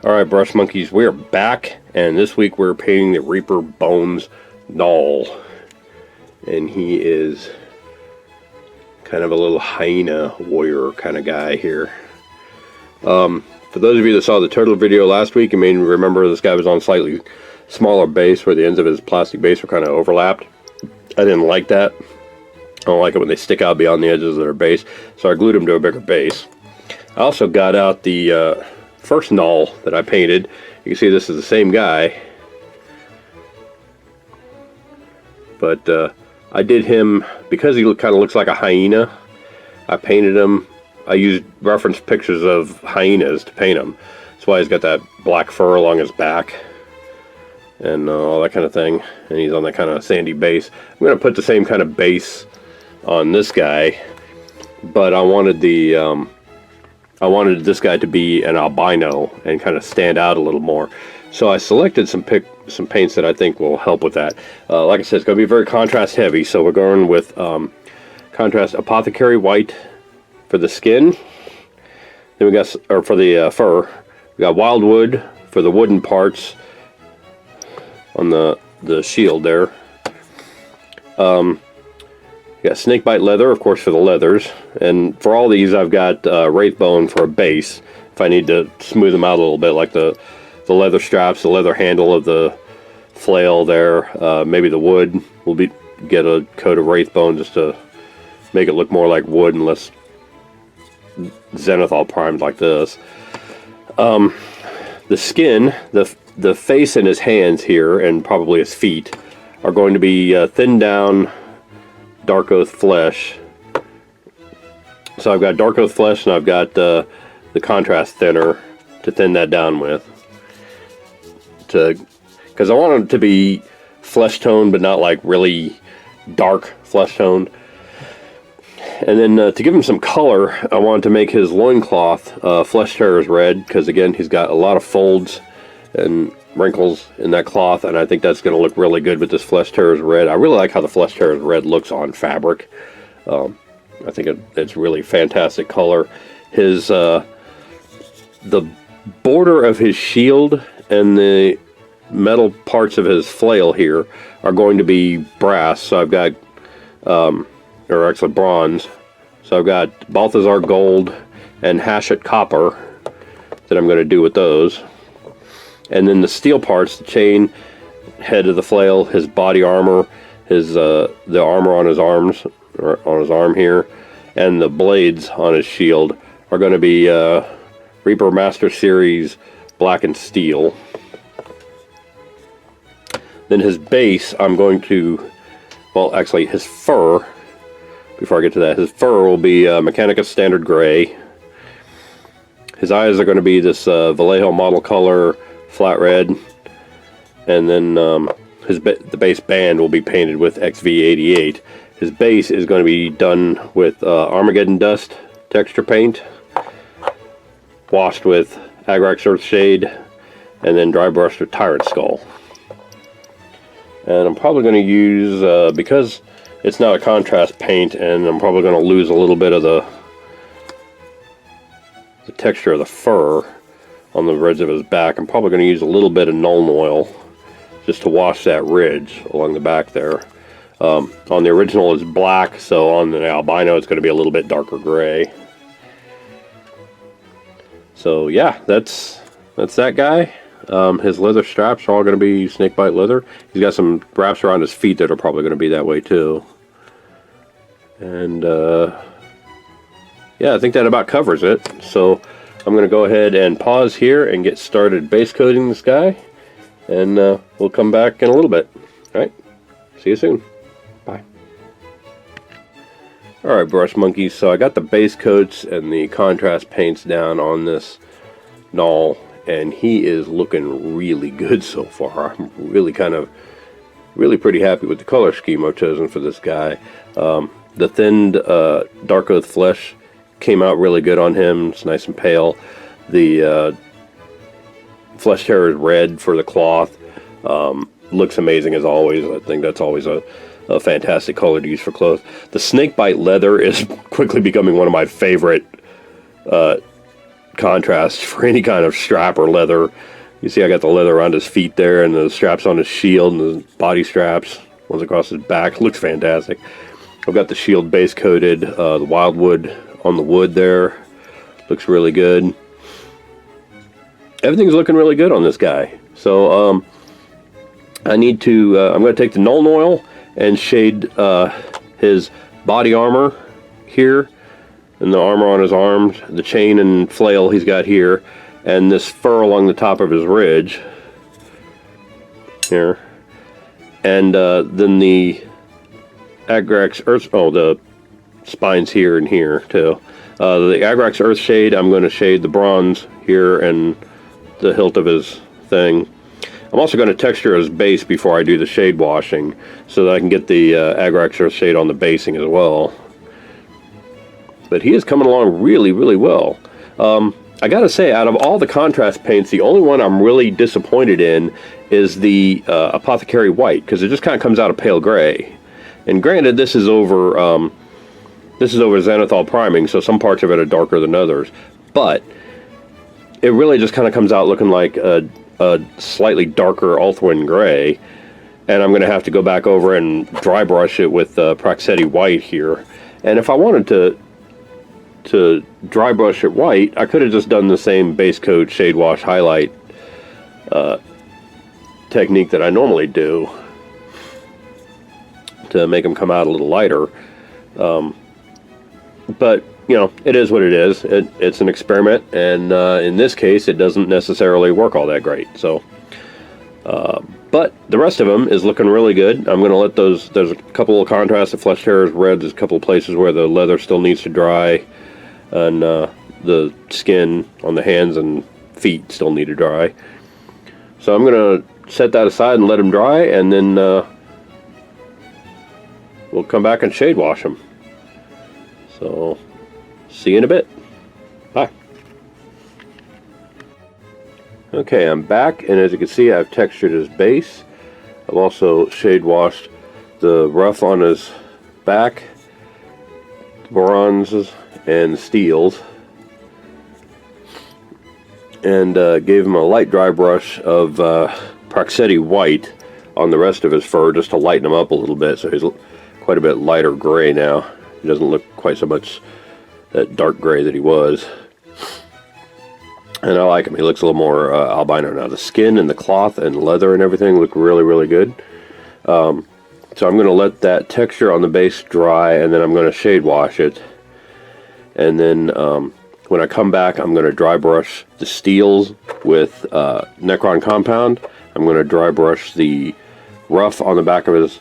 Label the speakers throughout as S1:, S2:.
S1: Alright, Brush Monkeys, we are back, and this week we're painting the Reaper Bones Gnoll. And he is kind of a little hyena warrior kind of guy here. For those of you that saw the turtle video last week, you may remember this guy was on a slightly smaller base where the ends of his plastic base were kind of overlapped. I didn't like that. I don't like it when they stick out beyond the edges of their base, so I glued him to a bigger base. I also got out the first Gnoll that I painted. You can see this is the same guy, but I did him because he kind of looks like a hyena. I painted him. I used reference pictures of hyenas to paint him. That's why he's got that black fur along his back and all that kind of thing, and he's on that kind of sandy base. I'm going to put the same kind of base on this guy, but I wanted this guy to be an albino and kind of stand out a little more. So I selected some paints that I think will help with that. Like I said, it's going to be very contrast heavy, so we're going with contrast Apothecary White for the skin. Then we got, or for the fur, we got Wildwood for the wooden parts on the shield there. We got Snakebite Leather, of course, for the leathers. And for all these, I've got Wraithbone for a base, if I need to smooth them out a little bit, like the leather straps, the leather handle of the flail there. Maybe the wood will get a coat of Wraithbone just to make it look more like wood and less zenithal primed like this. The skin, the face and his hands here, and probably his feet, are going to be thinned down Dark Oath flesh. So I've got Dark Oath flesh, and I've got the contrast thinner to thin that down with. Because I want it to be flesh toned, but not like really dark flesh toned. And then to give him some color, I wanted to make his loincloth Flesh Terror's red, because again, he's got a lot of folds and wrinkles in that cloth, and I think that's going to look really good with this Flesh Terror's red. I really like how the Flesh Terror's red looks on fabric. I think it's really fantastic color. His the border of his shield and the metal parts of his flail here are going to be brass. So I've got or actually bronze. So I've got Balthazar gold and Hachette copper that I'm going to do with those. And then the steel parts, the chain, head of the flail, his body armor, his the armor on his arms, or on his arm here, and the blades on his shield are going to be Reaper Master Series black and steel. Then his base, I'm going to, well, actually his fur. Before I get to that, his fur will be Mechanicus Standard Gray. His eyes are going to be this Vallejo model color, flat red, and then the base band will be painted with XV88. His base is going to be done with Armageddon Dust texture paint, washed with Agrax Earthshade, and then dry brushed with Tyrant Skull. And I'm probably going to use, because it's not a contrast paint, and I'm probably going to lose a little bit of the texture of the fur on the ridge of his back. I'm probably going to use a little bit of Nuln Oil just to wash that ridge along the back there. On the original it's black, so on the albino it's going to be a little bit darker gray. So yeah, that's that guy. His leather straps are all going to be snakebite leather. He's got some wraps around his feet that are probably going to be that way too. And yeah, I think that about covers it. So I'm going to go ahead and pause here and get started base coating this guy, and we'll come back in a little bit. Alright, see you soon. Bye. Alright, Brush Monkeys, so I got the base coats and the contrast paints down on this Gnoll, and he is looking really good so far. I'm really pretty happy with the color scheme I've chosen for this guy. The thinned Dark Oath flesh came out really good on him. It's nice and pale. The Flesh Terror's red for the cloth looks amazing as always. I think that's always a fantastic color to use for clothes. The Snakebite Leather is quickly becoming one of my favorite contrast for any kind of strap or leather. You see I got the leather around his feet there, and the straps on his shield, and the body straps, ones across his back. Looks fantastic. I've got the shield base coated, the wildwood on the wood there. Looks really good. Everything's looking really good on this guy. So I need to, I'm going to take the Gnoll oil and shade his body armor here, and the armor on his arms, the chain and flail he's got here, and this fur along the top of his ridge here, and then the Agrax Earth, the spines here and here too. The Agrax Earth shade, I'm going to shade the bronze here and the hilt of his thing. I'm also going to texture his base before I do the shade washing, so that I can get the Agrax Earth shade on the basing as well. But he is coming along really, really well. I gotta say, out of all the contrast paints, the only one I'm really disappointed in is the Apothecary White, because it just kind of comes out of pale gray. And granted, this is over zenithal priming, so some parts of it are darker than others. But it really just kind of comes out looking like a slightly darker Ulthwyn gray. And I'm going to have to go back over and dry brush it with Praxeti White here. And if I wanted to dry brush it white, I could have just done the same base coat, shade wash, highlight technique that I normally do to make them come out a little lighter. But, you know, it is what it is. It's an experiment, and in this case, it doesn't necessarily work all that great. So, but the rest of them is looking really good. I'm going to let those, there's a couple of contrasts, the flesh hair is red, there's a couple of places where the leather still needs to dry, and the skin on the hands and feet still need to dry. So I'm going to set that aside and let them dry, and then we'll come back and shade wash them. So, see you in a bit. Bye. Okay, I'm back, and as you can see, I've textured his base. I've also shade washed the rough on his back, bronzes, and steels, and gave him a light dry brush of Praxeti White on the rest of his fur, just to lighten him up a little bit, so he's quite a bit lighter gray now. He doesn't look quite so much that dark gray that he was. And I like him. He looks a little more albino now. The skin and the cloth and leather and everything look really, really good. So I'm going to let that texture on the base dry, and then I'm going to shade wash it. And then when I come back, I'm going to dry brush the steels with Necron Compound. I'm going to dry brush the rough on the back of his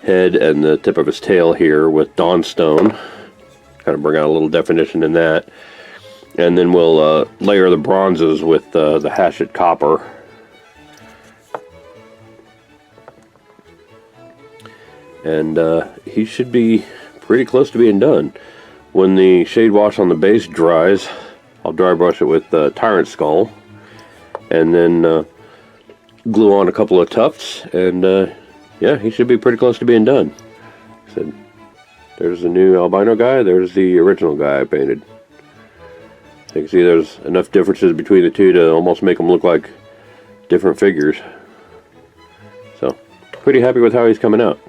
S1: head and the tip of his tail here with Dawnstone. Kind of bring out a little definition in that. And then we'll layer the bronzes with the Hachette Copper. And he should be pretty close to being done. When the shade wash on the base dries, I'll dry brush it with Tyrant Skull. And then glue on a couple of tufts, and yeah, he should be pretty close to being done. I said, there's the new albino guy, there's the original guy I painted. You can see there's enough differences between the two to almost make them look like different figures. So, pretty happy with how he's coming out.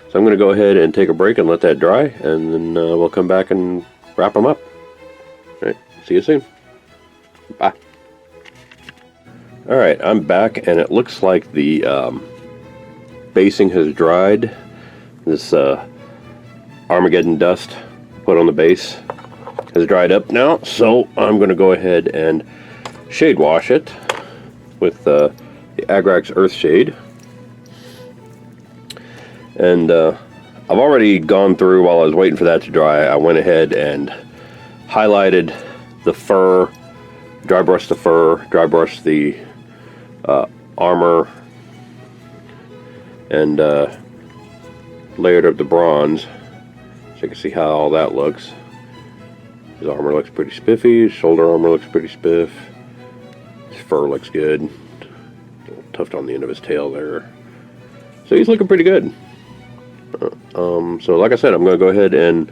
S1: So I'm going to go ahead and take a break and let that dry, and then we'll come back and wrap them up. Alright, see you soon. Bye. Alright, I'm back, and it looks like the basing has dried. This Armageddon dust put on the base has dried up now, so I'm going to go ahead and shade wash it with the Agrax Earth Shade. And I've already gone through, while I was waiting for that to dry, I went ahead and highlighted the fur, dry brushed the fur, dry brushed the armor, and layered up the bronze, so you can see how all that looks. His armor looks pretty spiffy, his shoulder armor looks pretty spiff, his fur looks good, a little tuft on the end of his tail there. So he's looking pretty good. So like I said, I'm going to go ahead and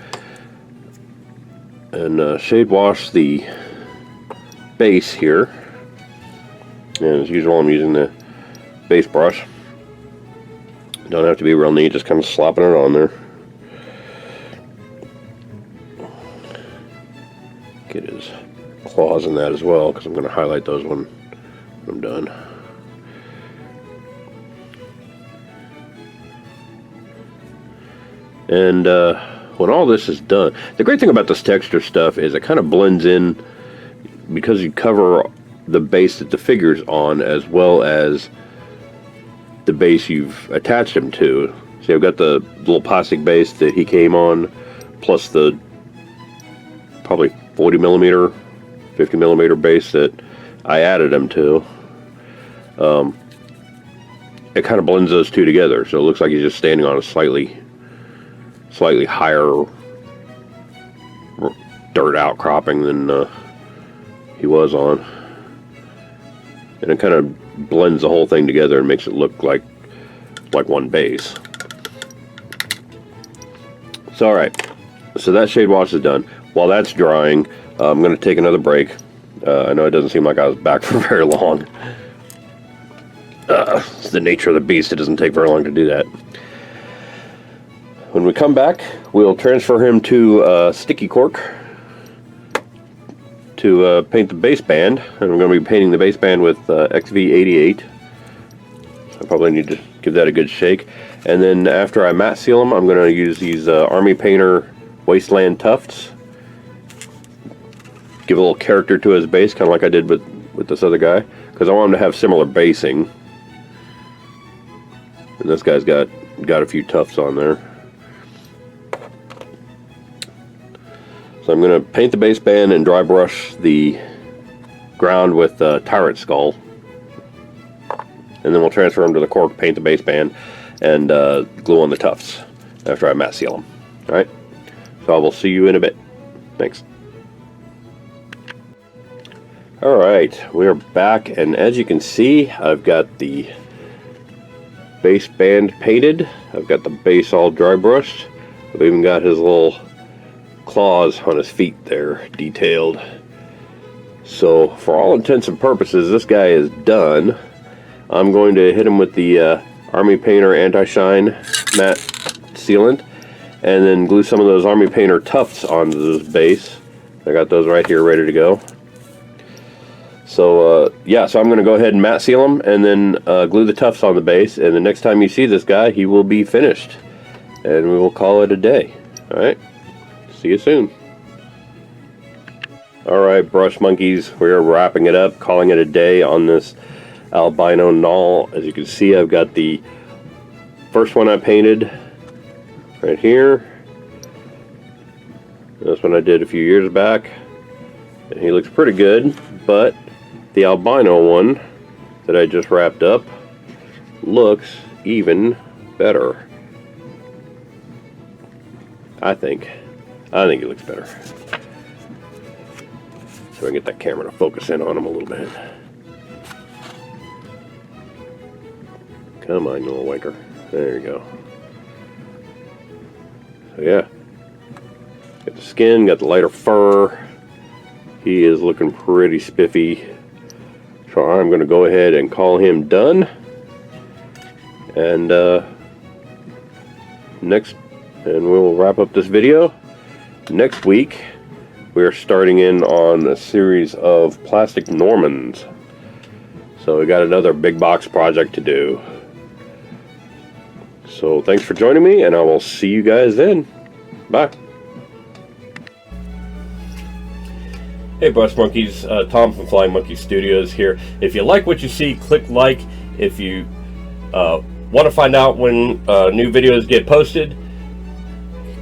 S1: shade wash the base here. And as usual, I'm using the base brush. Don't have to be real neat, just kind of slopping it on there. Get his claws in that as well, because I'm going to highlight those when I'm done. And when all this is done, the great thing about this texture stuff is it kind of blends in because you cover the base that the figure's on as well as the base you've attached him to. See, I've got the little plastic base that he came on, plus the probably 40 millimeter, 50 millimeter base that I added him to. It kind of blends those two together, so it looks like he's just standing on a slightly higher dirt outcropping than he was on. And it kind of blends the whole thing together and makes it look like one base. So alright, so that shade wash is done. While that's drying, I'm going to take another break. I know it doesn't seem like I was back for very long. It's the nature of the beast, it doesn't take very long to do that. When we come back, we'll transfer him to sticky cork to paint the base band, and we're going to be painting the base band with XV88. I probably need to give that a good shake. And then after I matte seal them, I'm going to use these Army Painter Wasteland Tufts. Give a little character to his base, kind of like I did with this other guy, because I want him to have similar basing. And this guy's got a few tufts on there. So I'm going to paint the base band and dry brush the ground with Tyrant Skull. And then we'll transfer them to the cork, paint the base band, and glue on the tufts after I matte seal them. Alright? So I will see you in a bit. Thanks. Alright, we're back, and as you can see, I've got the base band painted. I've got the base all dry brushed. I've even got his little claws on his feet there detailed. So for all intents and purposes, this guy is done. I'm going to hit him with the Army Painter Anti-Shine matte sealant and then glue some of those Army Painter tufts onto this base. I got those right here ready to go. So yeah, so I'm going to go ahead and matte seal them and then glue the tufts on the base, and the next time you see this guy, he will be finished and we will call it a day. Alright, see you soon. Alright, brush monkeys, we're wrapping it up, calling it a day on this Albino Gnoll. As you can see, I've got the first one I painted right here. This one I did a few years back, and he looks pretty good, but the albino one that I just wrapped up looks even better. I think it looks better. So I can get that camera to focus in on him a little bit. Come on, you little wanker. There you go. So yeah, got the skin, got the lighter fur. He is looking pretty spiffy. So I'm going to go ahead and call him done. And we'll wrap up this video. Next week, we're starting in on a series of plastic Normans. So we got another big box project to do. So thanks for joining me, and I will see you guys then. Bye. Hey Brush Monkeys, Tom from Flying Monkey Studios here. If you like what you see, click like. If you want to find out when new videos get posted,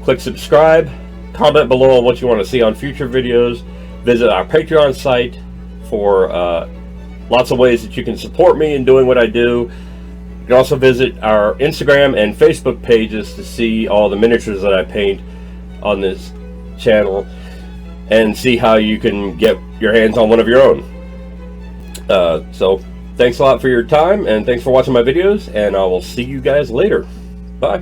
S1: click subscribe. Comment below on what you want to see on future videos. Visit our Patreon site for lots of ways that you can support me in doing what I do. You can also visit our Instagram and Facebook pages to see all the miniatures that I paint on this channel and see how you can get your hands on one of your own. So thanks a lot for your time, and thanks for watching my videos, and I will see you guys later. Bye.